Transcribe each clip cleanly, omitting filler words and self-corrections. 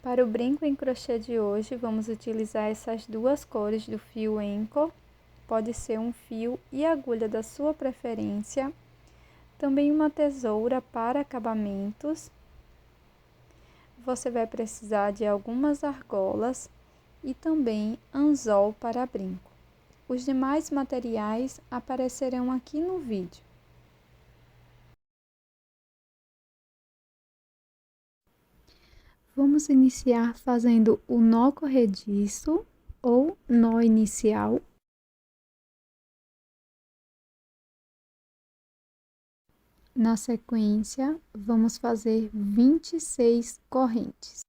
Para o brinco em crochê de hoje, vamos utilizar essas duas cores do fio Anchor. Pode ser um fio e agulha da sua preferência. Também uma tesoura para acabamentos. Você vai precisar de algumas argolas e também anzol para brinco. Os demais materiais aparecerão aqui no vídeo. Vamos iniciar fazendo o nó corrediço ou nó inicial. Na sequência, vamos fazer 26 correntes.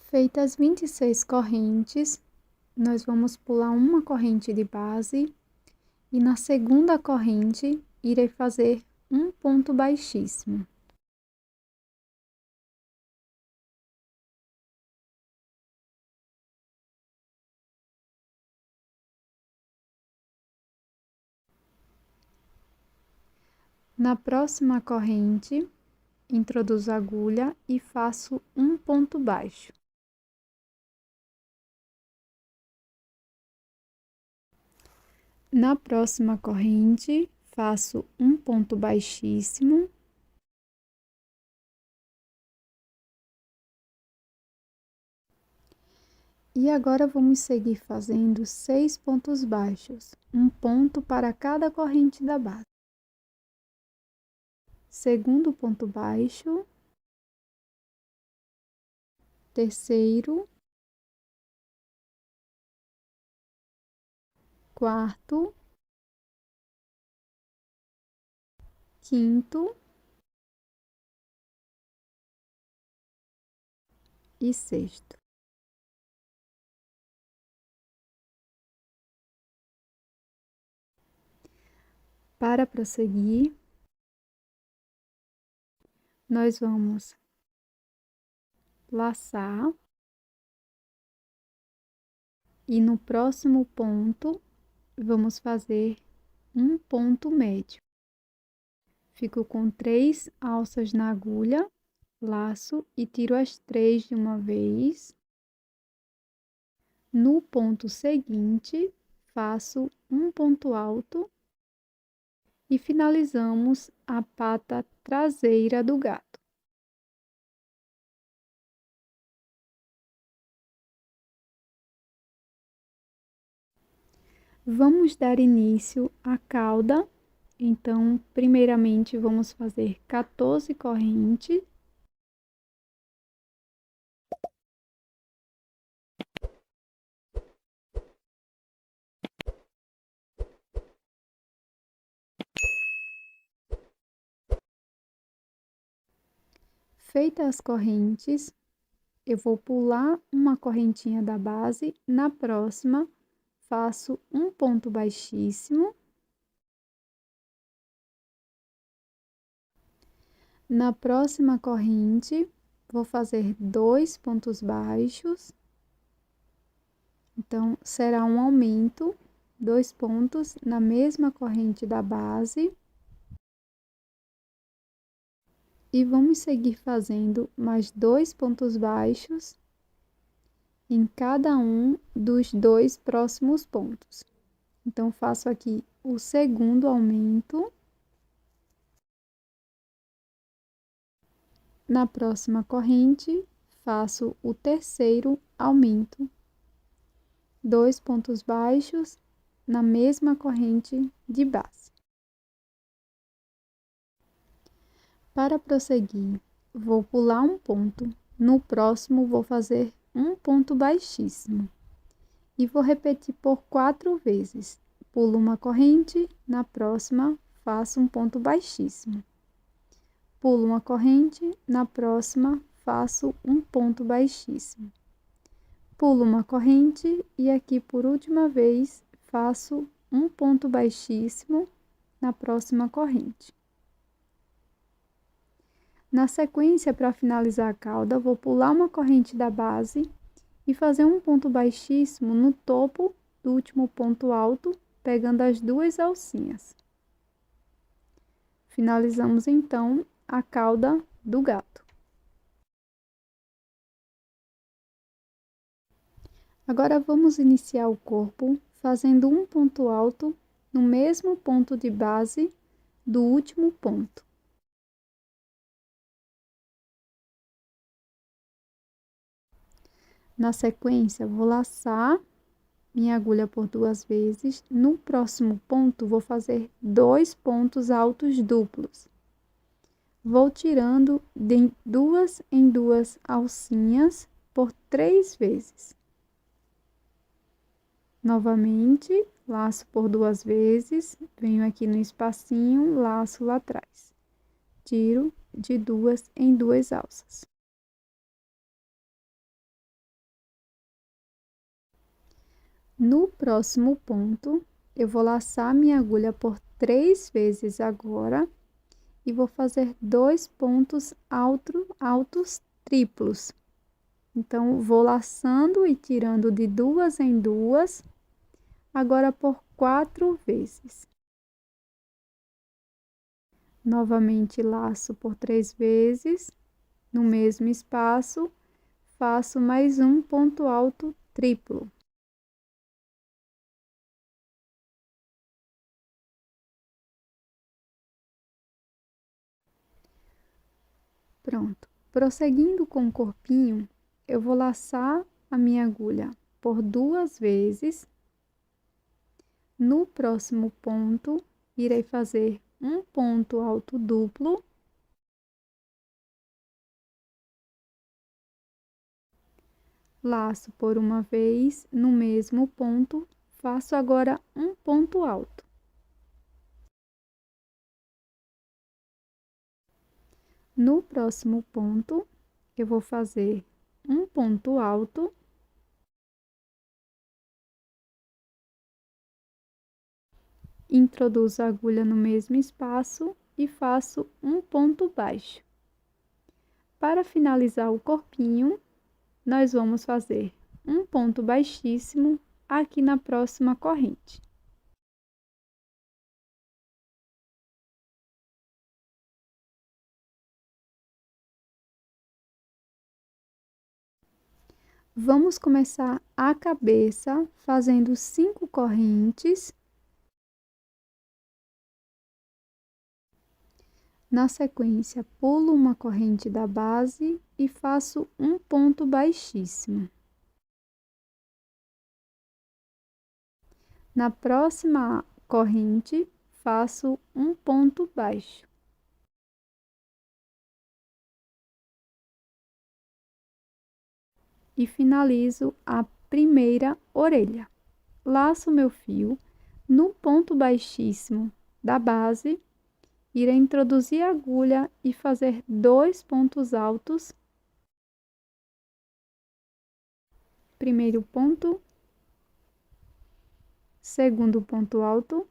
Feitas as 26 correntes, nós vamos pular uma corrente de base e na segunda corrente irei fazer um ponto baixíssimo. Na próxima corrente, introduzo a agulha e faço um ponto baixo. Na próxima corrente, faço um ponto baixíssimo. E agora vamos seguir fazendo 6 pontos baixos, um ponto para cada corrente da base. Segundo ponto baixo, terceiro, quarto, quinto e sexto. Para prosseguir, nós vamos laçar e no próximo ponto vamos fazer um ponto médio. Fico com 3 alças na agulha, laço e tiro as 3 de uma vez. No ponto seguinte, faço um ponto alto e finalizamos a pata traseira do gato. Vamos dar início à cauda, então, primeiramente, vamos fazer 14 correntes. Feitas as correntes, eu vou pular uma correntinha da base, na próxima, faço um ponto baixíssimo. Na próxima corrente, vou fazer 2 pontos baixos. Então, será um aumento, 2 pontos na mesma corrente da base. E vamos seguir fazendo mais 2 pontos baixos em cada um dos 2 próximos pontos. Então, faço aqui o segundo aumento. Na próxima corrente, faço o terceiro aumento. 2 pontos baixos na mesma corrente de base. Para prosseguir, vou pular um ponto. No próximo, vou fazer um ponto baixíssimo. E vou repetir por 4 vezes. Pulo uma corrente, na próxima, faço um ponto baixíssimo. pulo uma corrente, na próxima faço um ponto baixíssimo. Pulo uma corrente e aqui por última vez faço um ponto baixíssimo na próxima corrente. Na sequência, para finalizar a cauda, vou pular uma corrente da base e fazer um ponto baixíssimo no topo do último ponto alto, pegando as duas alcinhas. Finalizamos então a cauda do gato. Agora vamos iniciar o corpo fazendo um ponto alto no mesmo ponto de base do último ponto. Na sequência, vou laçar minha agulha por 2 vezes. No próximo ponto, vou fazer 2 pontos altos duplos. Vou tirando de 2 em 2 alcinhas por 3 vezes. Novamente, laço por 2 vezes, venho aqui no espacinho, laço lá atrás. Tiro de 2 em 2 alças. No próximo ponto, eu vou laçar minha agulha por 3 vezes agora e vou fazer 2 pontos altos triplos. Então, vou laçando e tirando de 2 em 2, agora por 4 vezes. Novamente, laço por 3 vezes, no mesmo espaço, faço mais um ponto alto triplo. Pronto. Prosseguindo com o corpinho, eu vou laçar a minha agulha por 2 vezes. No próximo ponto, irei fazer um ponto alto duplo. Laço por uma vez no mesmo ponto, faço agora um ponto alto. No próximo ponto, eu vou fazer um ponto alto. Introduzo a agulha no mesmo espaço e faço um ponto baixo. Para finalizar o corpinho, nós vamos fazer um ponto baixíssimo aqui na próxima corrente. Vamos começar a cabeça fazendo 5 correntes. Na sequência, pulo uma corrente da base e faço um ponto baixíssimo. Na próxima corrente, faço um ponto baixo. E finalizo a primeira orelha. Laço meu fio no ponto baixíssimo da base, irei introduzir a agulha e fazer 2 pontos altos. Primeiro ponto, segundo ponto alto.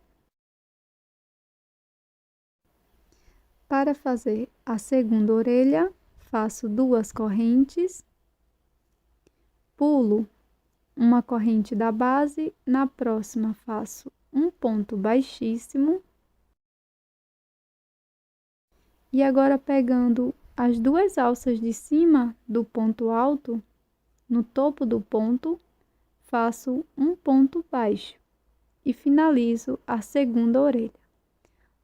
Para fazer a segunda orelha, faço 2 correntes, pulo uma corrente da base, na próxima faço um ponto baixíssimo. E agora, pegando as 2 alças de cima do ponto alto, no topo do ponto, faço um ponto baixo e finalizo a segunda orelha.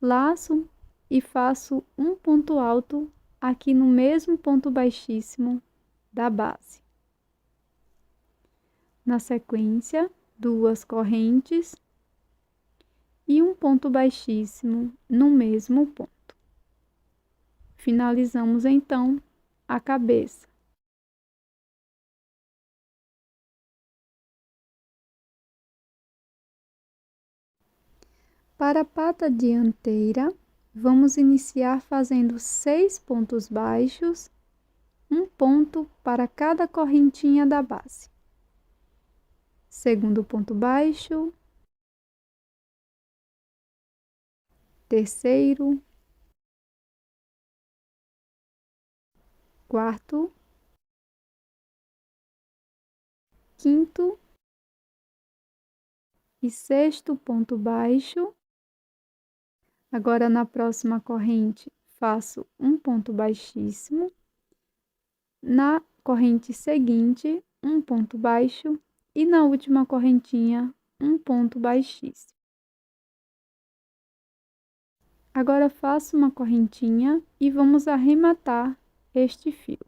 Laço e faço um ponto alto aqui no mesmo ponto baixíssimo da base. Na sequência, 2 correntes e um ponto baixíssimo no mesmo ponto. Finalizamos então a cabeça. Para a pata dianteira, Vamos iniciar fazendo 6 pontos baixos, um ponto para cada correntinha da base. Segundo ponto baixo, terceiro, quarto, quinto e sexto ponto baixo. Agora, na próxima corrente, faço um ponto baixíssimo. Na corrente seguinte, um ponto baixo. E na última correntinha, um ponto baixíssimo. Agora, faço uma correntinha e vamos arrematar este fio.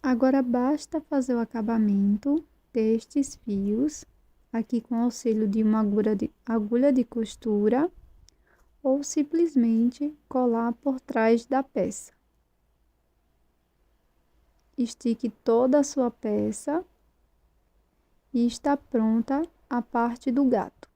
Agora, basta fazer o acabamento destes fios, aqui com auxílio de uma agulha de costura, ou simplesmente colar por trás da peça. Estique toda a sua peça e está pronta a parte do gato.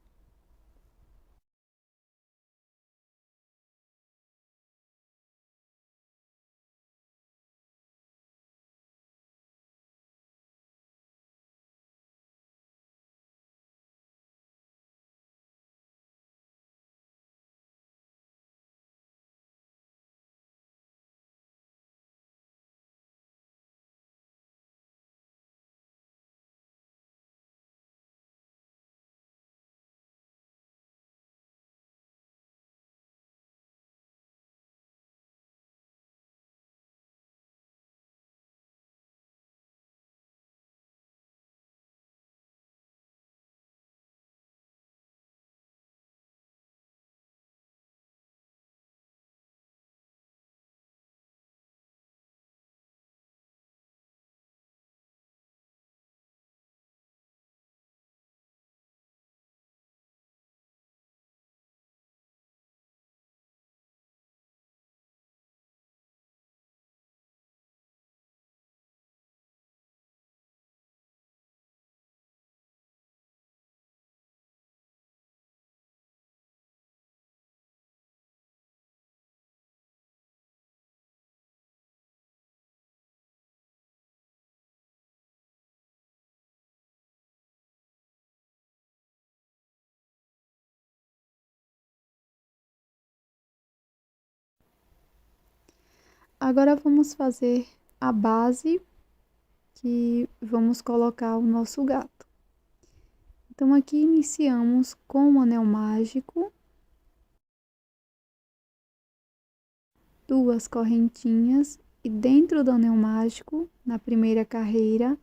Agora, vamos fazer a base que vamos colocar o nosso gato. Então, aqui iniciamos com o anel mágico, 2 correntinhas, e dentro do anel mágico, na primeira carreira,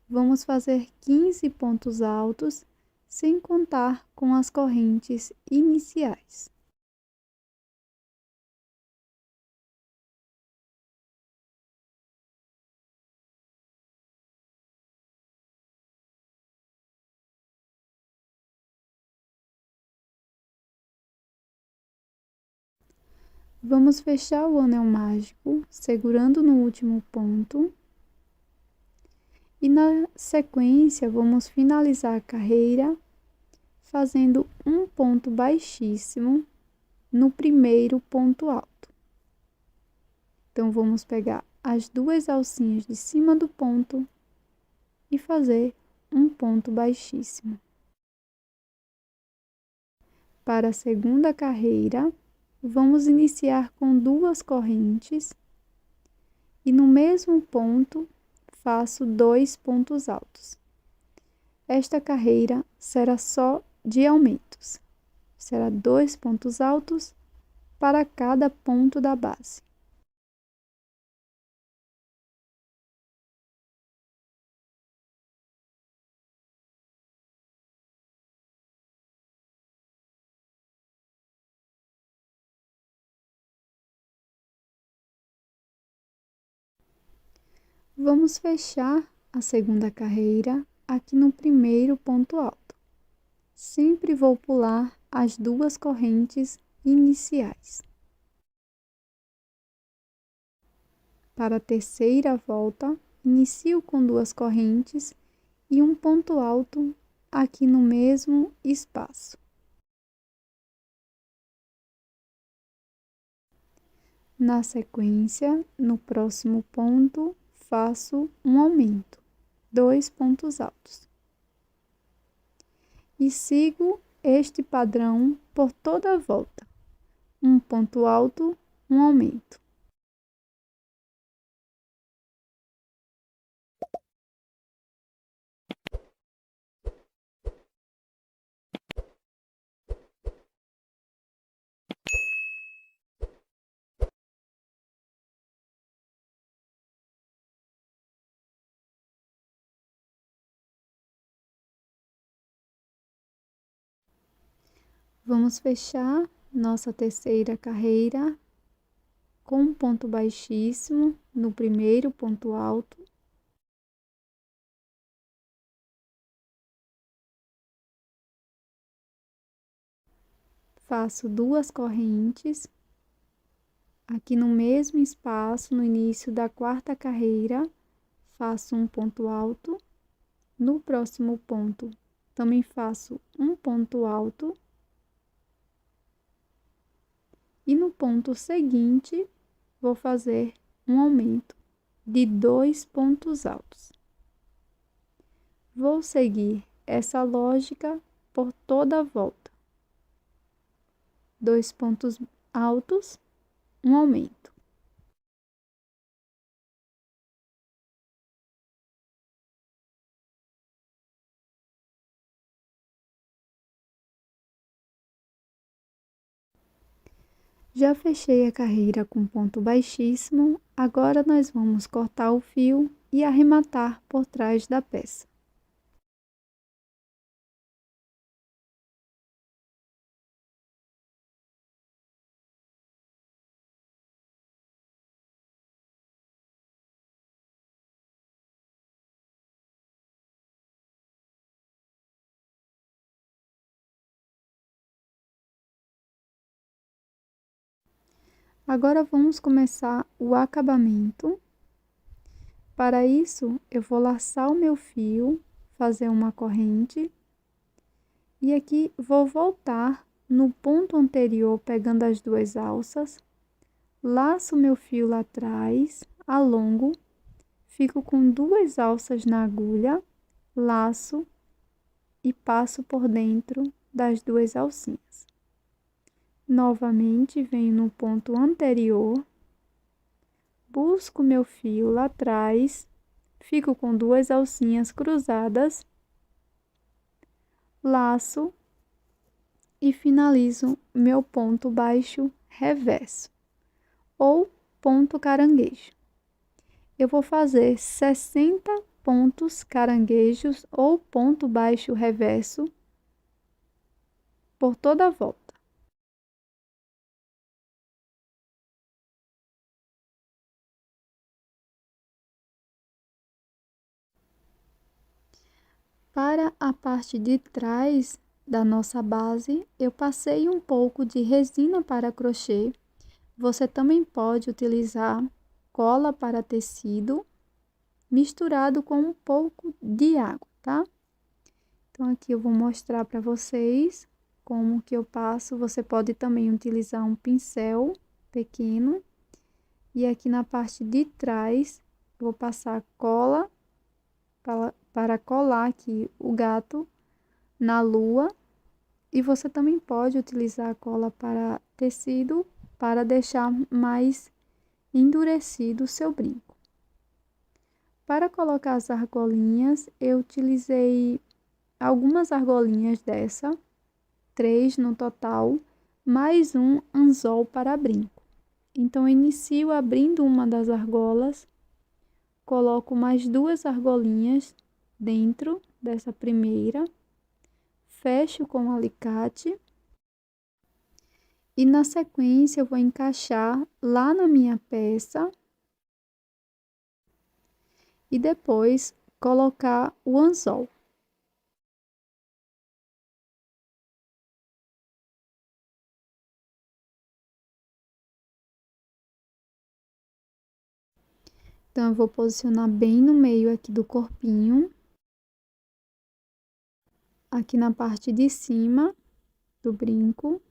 vamos fazer 15 pontos altos, sem contar com as correntes iniciais. Vamos fechar o anel mágico, segurando no último ponto. E na sequência, vamos finalizar a carreira fazendo um ponto baixíssimo no primeiro ponto alto. Então, vamos pegar as 2 alcinhas de cima do ponto e fazer um ponto baixíssimo. Para a segunda carreira, vamos iniciar com 2 correntes e no mesmo ponto faço 2 pontos altos. Esta carreira será só de aumentos. Será 2 pontos altos para cada ponto da base. Vamos fechar a segunda carreira aqui no primeiro ponto alto. Sempre vou pular as duas correntes iniciais. Para a terceira volta, inicio com duas correntes e um ponto alto aqui no mesmo espaço. Na sequência, no próximo ponto, faço um aumento, 2 pontos altos. E sigo este padrão por toda a volta. Um ponto alto, um aumento. Vamos fechar nossa terceira carreira com um ponto baixíssimo no primeiro ponto alto. Faço duas correntes aqui no mesmo espaço, no início da quarta carreira, faço um ponto alto. No próximo ponto, também faço um ponto alto. E no ponto seguinte, vou fazer um aumento de 2 pontos altos. Vou seguir essa lógica por toda a volta. 2 pontos altos, um aumento. Já fechei a carreira com ponto baixíssimo, agora nós vamos cortar o fio e arrematar por trás da peça. Agora vamos começar o acabamento. Para isso, eu vou laçar o meu fio, fazer uma corrente. E aqui vou voltar no ponto anterior, pegando as duas alças. Laço meu fio lá atrás, alongo, fico com duas alças na agulha, laço e passo por dentro das duas alcinhas. Novamente, venho no ponto anterior, busco meu fio lá atrás, fico com duas alcinhas cruzadas, laço e finalizo meu ponto baixo reverso, ou ponto caranguejo. Eu vou fazer 60 pontos caranguejos ou ponto baixo reverso por toda a volta. Para a parte de trás da nossa base, eu passei um pouco de resina para crochê. Você também pode utilizar cola para tecido, misturado com um pouco de água, tá? Então, aqui eu vou mostrar para vocês como que eu passo. Você pode também utilizar um pincel pequeno. E aqui na parte de trás, eu vou passar cola para colar aqui o gato na lua. E você também pode utilizar a cola para tecido para deixar mais endurecido o seu brinco. Para colocar as argolinhas, eu utilizei algumas argolinhas dessa, 3 no total, mais um anzol para brinco. Então, eu inicio abrindo uma das argolas, coloco mais 2 argolinhas dentro dessa primeira, fecho com o alicate e na sequência eu vou encaixar lá na minha peça e depois colocar o anzol. Então, eu vou posicionar bem no meio aqui do corpinho, aqui na parte de cima do brinco.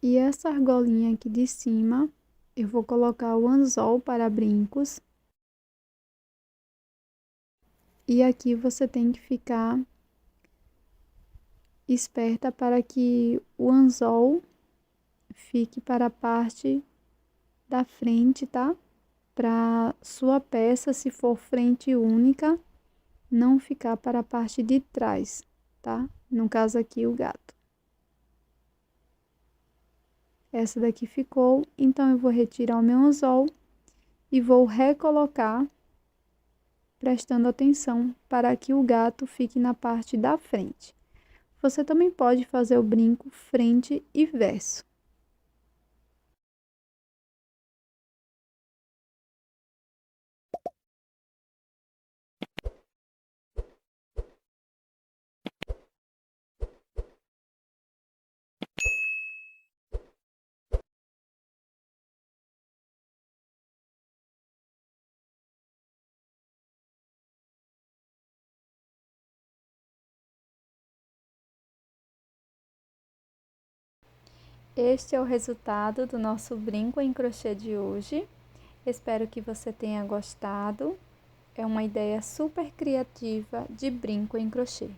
E essa argolinha aqui de cima, eu vou colocar o anzol para brincos. E aqui você tem que ficar esperta para que o anzol fique para a parte da frente, tá? Para sua peça, se for frente única, não ficar para a parte de trás, tá? No caso aqui, o gato. Essa daqui ficou, então eu vou retirar o meu anzol e vou recolocar, prestando atenção para que o gato fique na parte da frente. Você também pode fazer o brinco frente e verso. Este é o resultado do nosso brinco em crochê de hoje. Espero que você tenha gostado. É uma ideia super criativa de brinco em crochê.